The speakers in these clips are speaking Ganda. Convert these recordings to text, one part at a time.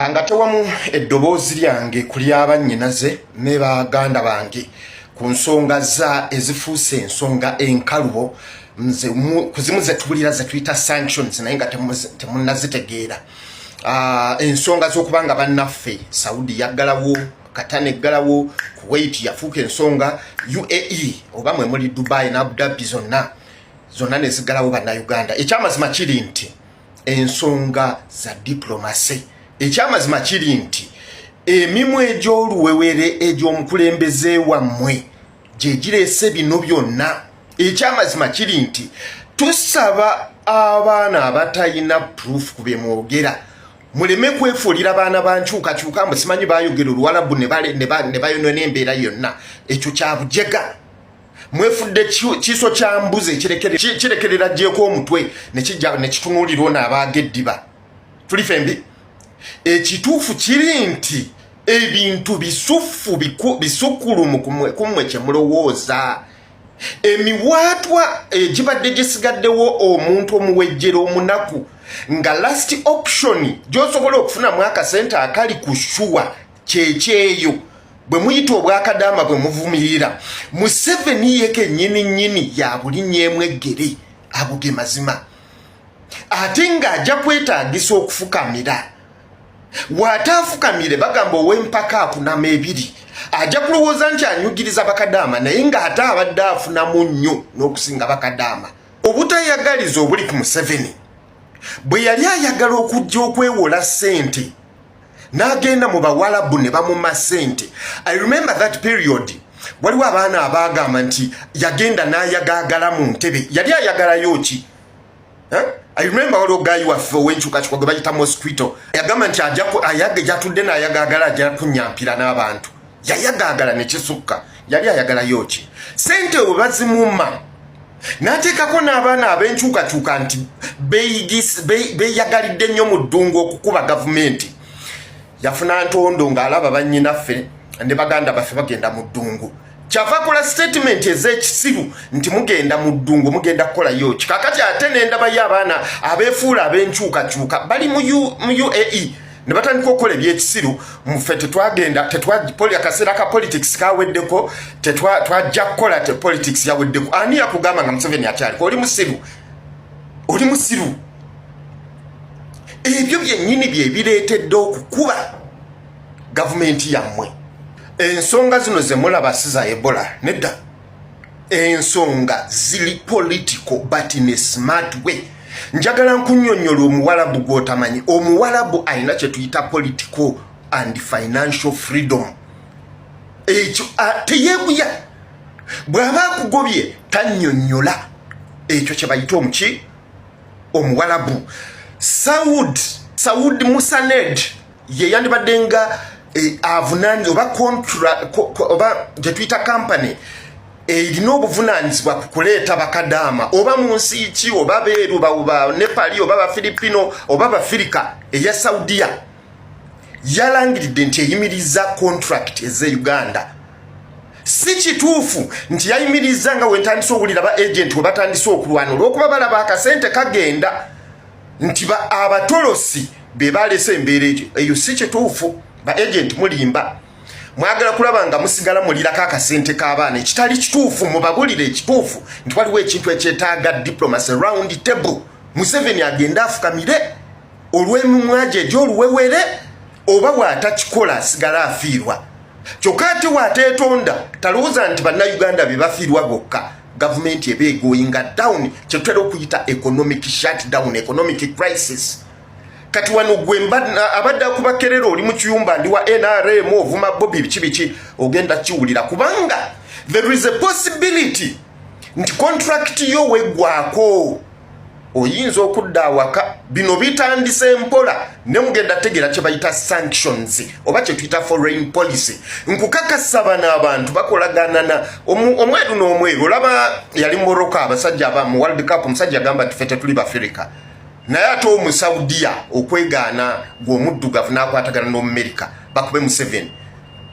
Angatawamu eddoboozi lyange kuli abannyinaze ne baganda bange ku nsonga za ezifuuse ensonga enkalubo kuzimu ze tubulira ze tuyita sanctions naye nga temunnazitegeera. Ensonga z'okubanga bannaffe Saudi yaggalawo, Qatar eggalawo, Kuwait yafuuka ensonga, UAE oba mwe muli Dubai na Abu Dhabi zonna ne ziggalawo bannayuganda. Ekyamazima kiri nti ensonga za diplomasi. Ekyamazima kiri nti emimwe egy'oluwewere egy'omukulembeze wammwe gye gireese bino byonna. Ekyamazima kiri nti tusaba abaana abatalina proof ku bye mwogera muleme kwefuulira baana bankyukakyuka musimanyi bayogera Oluwalabu ne bayonona embeera yonna. Ekyo kya bujega. Mwefudde kiso kya mbuzi kirekerera gyeko omutwe ne kitunuulira ono abaaga eddiba. Tuli fembi. Ekituufu kiri nti ebintu bisufu bisukulumu kumwe kye mulowooza. Emiwaatwa gibadde gisigaddewo omuntu omuwejjera omunaku nga last option gy'osobola okufunamu akasente akali ku shuwa kyekyeyo bwe muyita obwakadaama bwe muvumirira. Museveni ye kennyini ya bulinnyeemu eggere abuge mazima ate ng'ajja kwetaagisa okufukamira. Watafukamire bagamba ow'empaka akunama ebiri ajja kulowooza nti anyugiriza bakadaama naye ng'ate abadde afunamu nnyo n'okusinga bakadaama. Obutayagaliza obuli ku Museveni bwe yali ayagala okujja okwewola ssente n'agenda mu Bawalabu ne bamuma ssente. I remember that period waliwo abaana abaagamba nti yagenda n'ayagaagala mu ntebe. Yali ayagalayo ki? I remember waliwo gayi waffe ow'enkyukakyuka gwe bayita Mosquito yagamba nti ayage gyatudde n'ayagaagala ajja kunyampira n'abantu. Yayagaagala ne kisukka. Yali ayagalayo ki? Ssente bwe bazimuma n'ateekako n'abaana ab'enkyukakyuka nti beeyagalidde nnyo mu ddungu okukuba gavumenti. Yafuna ntondo ng'alaba bannyinaffe ne baganda baffe bagenda mu ddungu. Kyava kola statement ez'ekisiru nti mugenda mu ddungu mugenda kukolayo ki. Kakati ate n'endaba y'abaana abeefuula ab'enkyukakyuka bali mu UAE ne batandika okukola ebyekisiru. Muffe tetwagenda akaseera ka politics kaweddeko twajja kukola politics yaweddeko. Ani yakugamba nga Museveni akyaliko? Oli musiru. Ebyo byennyini bye bireetedde okukuba gavumenti yammwe. Ensonga zino ze mulaba si za Ebola nedda. Ensonga ziri political but in a smart way. Njagala nkunnyonnyola Omuwalabu gw'otamanyi. Omuwalabu alina kye tuyita political and financial freedom. Ekyo teyeebuya. Bw'aba akugobye tannyonnyola. Ekyo kye bayita omuki? Omuwalabu. Saud Musaned ye yandibadde nga avunanyizibwa oba gye tuyita company erina obuvunaanyizibwa ku kuleeta bakadaama oba mu nsi ki oba beeru ba Nepali oba Bafilipino oba Bafirika eya Saudiya. Yalangiridde nti eyimiriza contract ez'e Uganda. Si kituufu nti yayimiriza nga wentandise owulira ba agent we batandise okulwana olw'okuba balaba akasente kagenda nti abatolosi be baleese embeera eyo. Si kituufu. Ba agent mulimba mwagala kulaba nga musigala mulirako akasente k'abaana. Ekitali kituufu mubabulire ekituufu nti waliwo ekintu ekyetaaga diplomacy round table. Museveni agenda afukamire olw'emimwa gye egy'oluwewere oba bw'atakikola asigala afiirwa. Kyokka ate bw'ateetonda talowooza nti bannayuganda be bafiirwa bokka. Gavumenti eba egoyinga down kye tutera okuyita economic shutdown, economic crisis. Kati wano gwe abadde akubakerera oli mu kiyumba ndi wa NRM ovuma Bobby biki ogenda kiwulira kubanga there is a possibility nti contract yo weggwako oyinza okudda awaka. Bino bitandise mpola ne mugenda tegera kye bayita sanctions oba kye tuyita foreign policy. Nkukakasa bano abantu bakolaganana omweru n'omweru. Olaba yali Morocco abasajja abamu World Cup omusajja agamba nti fete tuli Bafirika naye ate Omusaudiya okwegaana gw'omuddugavu n'akwatagana n'Omumerika bakube Museveni.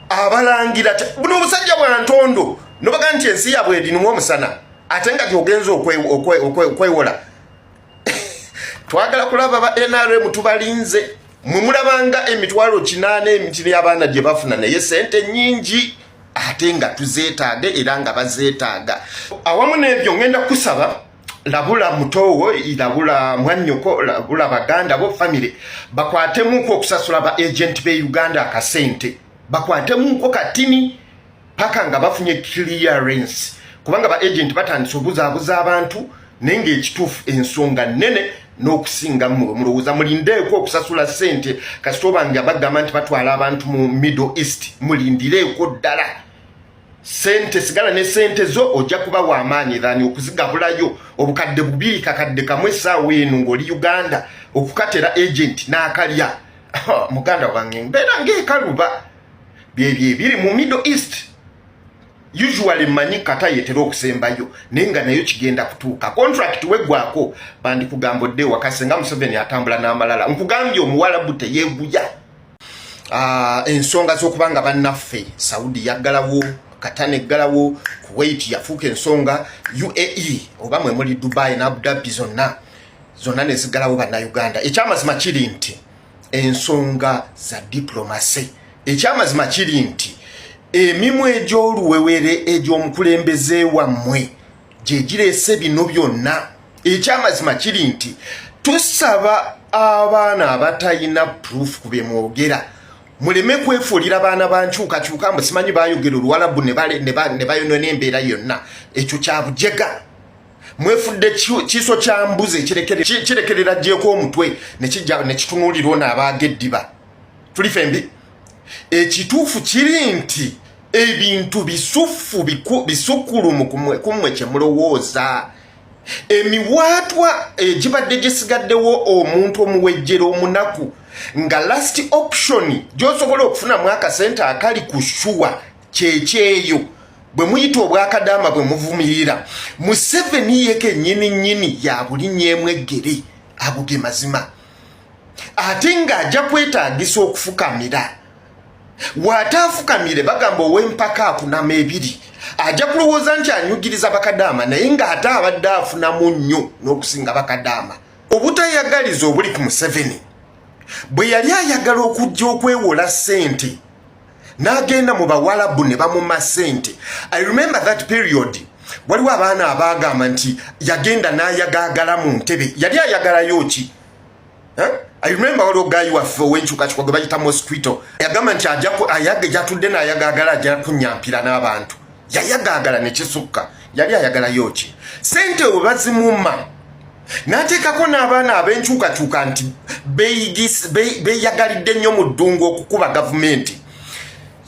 Abalangira buno obusajja bwa ntondo nobaga nti ensi yabwe erinumu omusana ate nga gyogenza okwewola. Twagala kulaba ba NRM tubalinze mulabanga emitwalo 8 emitiri y'abaana gye bafuna naye sente nnyingi ate nga tuzeetaaga era nga bazeetaaga. Awamu n'ebyo ngenda kusaba labula mutowo, labula mwannyoko, labula baganda bo family bakwatemuko okusasula ba agent be Uganda akasente, bakwatemuko katini paka nga bafunye clearance, kubanga ba agent batandise obuzaabuza abantu nenge ekituufu ensonga nene n'okusinga mulowooza mulindeeko okusasula sente kasitoba nga bagamba nti batwala abantu mu Middle East, mulindireeko ddala sente sigala ne sente zo ojja kuba w'amaanyi dhani okuzigabulayo obukadde 2 kakadde kamwe essaawa eno ng'oli Uganda okukatera agent n'akalya. Muganda wange mbeera ng'ekaluba byebyo ebiri mu Middle East. Usually manyi kata yetera okusembayo nenga nayo kigenda kutuuka. Contract weggwako bandi kugambodde wakasenga Museveni atambula n'amalala nkugambye omuwalabu teyeeguya. Ensonga z'okubanga bannaffe Saudi yaggalawo, Qatar eggalawo, Kuwait yafuuka ensonga, UAE oba mwe muli Dubai na Abu Dhabi zonna ne ziggalawo bannayuganda. Ekyamazima kiri nti ensonga za diplomasi, ekyamazima kiri nti emimu egy'oluwewere egy'omukulembeze wammwe gye gireese bino byonna. Ekyamazima kiri nti tusaba abaana abatalina proof ku bye mwogera muleme kwefuulira abaana bankyukakyuka mbu simanyi baayogera Oluwalabu ne bayonona embeera yonna. Ekyo kya bujega. Mwefudde kiso kya mbuzi kirekerera gyeko omutwe ne kitunuulira ono abaaga eddiba. Tuli fembi. Ekituufu kiri nti ebintu bisufu bisukulumu kumwe kye mulowooza. Emiwaatwa egibadde gisigaddewo omuntu omuwejjera omunaku nga last option gy'osobola okufunamu akasente akali ku shuwa kyekyeyo bwe muyita obwakadaama bwe muvumirira. Museveni yeke nnyini ya buli nnyemu eggere ago ge mazima, ate ng'ajja kwetaagisa okufukamira. Watafukamire bagamba ow'empaka akunama ebiri ajja kulowooza nti anyugiriza bakadaama naye ng'ate abadde afunamu nnyo n'okusinga bakadaama. Obutayagaliza obuli ku Museveni bwe yali ayagala okujja okwewola ssente n'agenda mu Bawalabu ne bamuma ssente. I remember that period waliwo abaana abaagamba nti yagenda n'ayagaagala mu ntebe. Yali ayagalayo ki? I remember waliwo gayi waffe ow'enkyukakyuka gwe bayita Mosquito yagamba nti yatudde n'ayagaagala ajja kunyampira n'abantu. Yayagaagala ne kisukka. Yali ayagalayo ki? Ssente we bazimuma n'ateekako n'abaana ab'enkyukakyuka nti beeyagalidde nnyo mu ddungu okukuba gavumenti.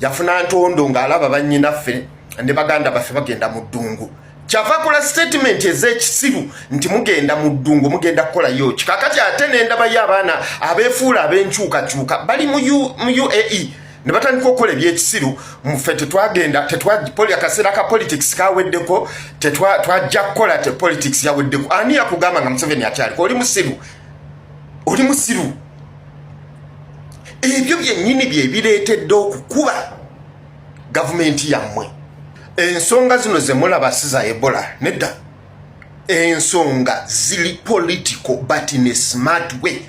Yafuna ntondo ng'alaba bannyinaffe ne baganda baffe bagenda mu ddungu. Kyava kola statement ez'ekisiru nti mugenda mu ddungu mugenda kukolayo ki. Kakati ate n'endaba y'abaana abeefuula ab'enkyukakyuka bali mu UAE ne batandika okukola ebyekisiru. Muffe tetwagenda akaseera ka politics kaweddeko twajja kukola politics yaweddeko. Ani yakugamba nga Museveni akyaliko? Oli musiru, oli musiru. Ebyo byennyini bye bireetedde okukuba gavumenti yammwe. Ensonga zino ze mulaba si za Ebola nedda. Ensonga ziri political but in a smart way.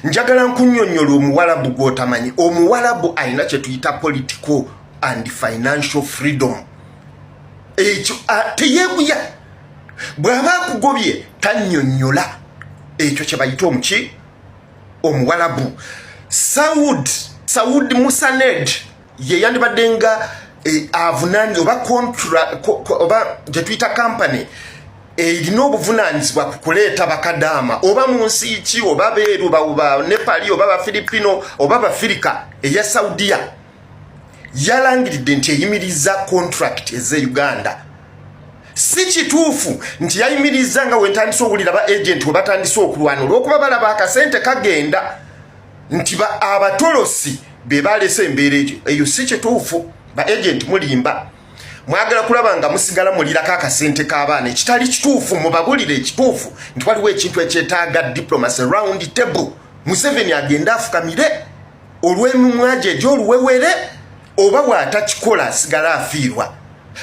Njagala nkunnyonnyola omuwalabu gw'otamanyi. Omuwalabu alina kye tuyita political and financial freedom. Ekyo teyeeguya. Bw'aba akugobye tannyonnyola. Ekyo kye bayita omuki? Omuwalabu. Saud Musaned ye yandibadde nga avunani oba gye tuyita company erina obuvunaanyizibwa ku kuleeta bakadaama oba mu nsi ki oba beeru ba Nepali oba Bafilipino oba Bafirika eya Saudiya. Yalangiridde nti eyimiriza contract eze Uganda. Si kituufu nti yayimiriza nga wentandise owulira ba agent we batandise okulwana olw'okuba balaba akasente kagenda nti abatolosi be balese embeera eyo. Si kituufu. Ba agent mulimba mwagala kulaba nga musigala mulirako akasente k'abaana ekitali kituufu. Mubabulire ekituufu nti waliwo ekintu ekyetaaga diplomacy round table. Museveni agenda afukamire olw'emimwa gye egy'oluwewere oba waatakikola asigala afiirwa.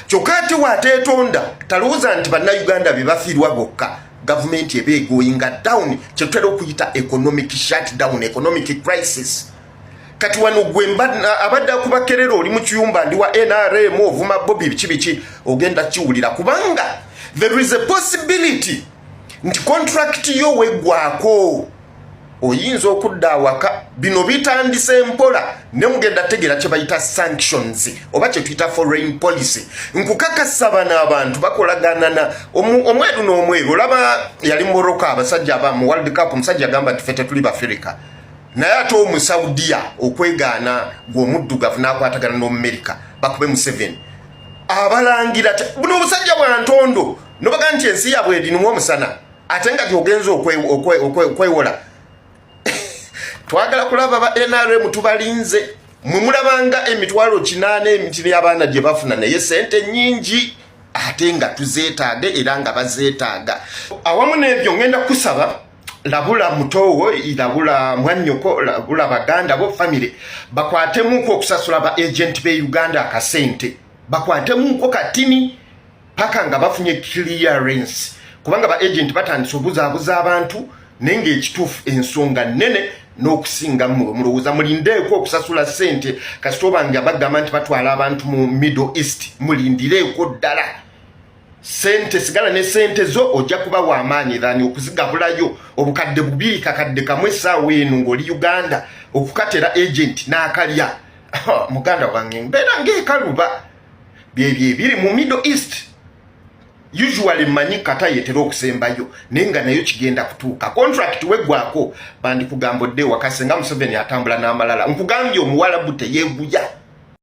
Kyokka ate waateetonda talowooza nti bannayuganda be bafiirwa bokka. government ebe going down kyetwera okuyita economic shutdown, economic crisis. Kati wano gwemba abadde akubakerera oli mu kiyumba ndi wa NRM ovuma Bobby bichi ogenda kiwulira kubanga there is a possibility nti contract yo wegwako oyinza okudda awaka bino bitandise mpola ne mugenda tegera kye bayita sanctions oba kye tuyita foreign policy. Nkukakasa bano abantu bakolagana na omweru n'omweru olaba yali Morocco abasajja aba mu World Cup omusajja agamba nti fete tuli Bafirika naye ate omu Saudia okwegaana gw'omuddugavu n'akwatagana n'Omumerika bakube mu 7 abalangira buno obusajja bwa ntondo nobaga nti ensi yabwe edinumu omusana ate nga gyogenza okwewola. Twagala kulaba ba NRM tubalinze mumulabanga emitwalo 8 emitiri y'abaana gye bafuna naye sente nyingi ate nga tuzeetaaga era nga bazeetaaga. Awamu n'ebyo ngenda kusaba labula mutowo ilabula mwannyoko labula baganda bo family bakwatemu okusasula ba agent be Uganda akasente bakwatemu katini paka nga bafunye clearance kubanga ba agent batandise obuzaabuza abantu nenge ekituufu ensonga nene n'okusinga mulowooza mulindeeko okusasula sente kasito bange abagamba nti batwala abantu mu Middle East mulindireeko ddala sente sigala ne sente zo ojja kuba w'amaanyi dhani okuzigabulayo obukadde 2 kakadde kamwe essaawa eno ng'oli Uganda okukatera agent n'akalya muganda wange mbeera ng'ekaluba byebyo biri mu Middle East usually manyi kata yetera okusembayo nenga nayo kigenda kutuuka contract wegwako bandi kugambodde wakasenga Museveni atambula n'amalala nkugambye omuwalabu teyeeguya